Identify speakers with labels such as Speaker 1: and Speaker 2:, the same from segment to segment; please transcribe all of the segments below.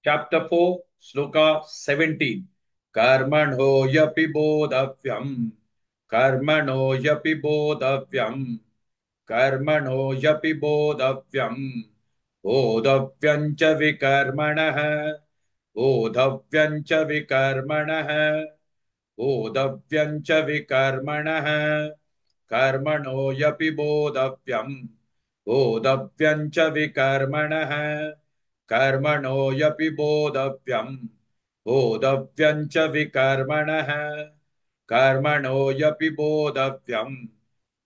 Speaker 1: Chapter 4, Sloka 17. Karmano yapi bodhavyam. Karmano yapi bodhavyam. Karmano yapi bodhavyam. Bodhavyam cha vikarmanah. Bodhavyam cha vikarmanah. Bodhavyam cha vikarmanah. Karmano yapi bodhavyam. Bodhavyam cha vikarmanah. कर्मणो यपि बोधव्यम् बोधव्यम् च विकर्मणः कर्मणो यपि बोधव्यम्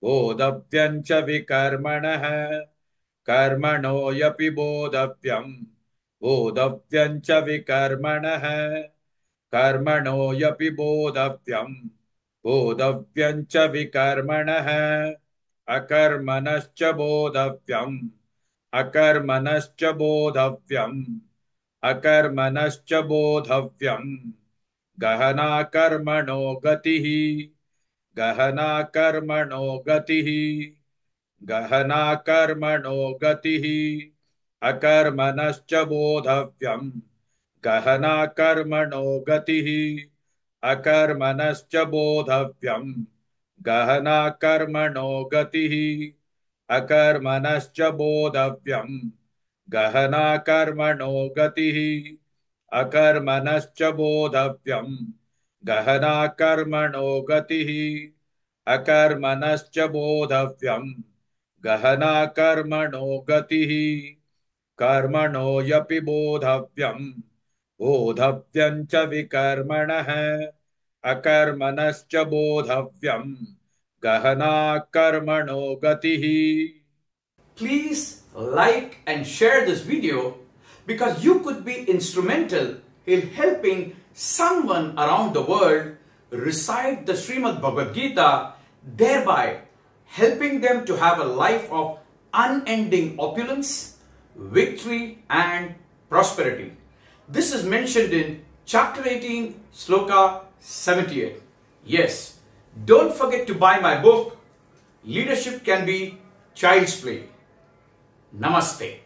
Speaker 1: बोधव्यम् च विकर्मणः कर्मणो यपि बोधव्यम् बोधव्यम् च विकर्मणः कर्मणो यपि बोधव्यम् बोधव्यम् च विकर्मणः अकर्मणश्च बोधव्यम् अकर्मणश्च बोधव्यम् अकर्मणश्च बोधव्यम् गहना कर्मणो गतिः गहना कर्मणो गतिः गहना कर्मणो गतिः अकर्मणश्च बोधव्यम् गहना कर्मणो गतिः अकर्मणश्च बोधव्यम् गहना कर्मणो गतिः अकर्मणश्च बोधव्यम् गहना कर्मणो गतिः अकर्मणश्च बोधव्यम् गहना कर्मणो गतिः अकर्मणश्च बोधव्यम् गहना कर्मणो गतिः कर्मणो यपि बोधव्यम् बोधव्यम् च विकर्मणः अकर्मणश्च बोधव्यम् गहना कर्मणो गतिः.
Speaker 2: Please like and share this video because you could be instrumental in helping someone around the world recite the Srimad Bhagavad Gita, thereby helping them to have a life of unending opulence, victory and prosperity. This is mentioned in chapter 18, Sloka 78. Yes, don't forget to buy my book, Leadership Can Be Child's Play. Namaste.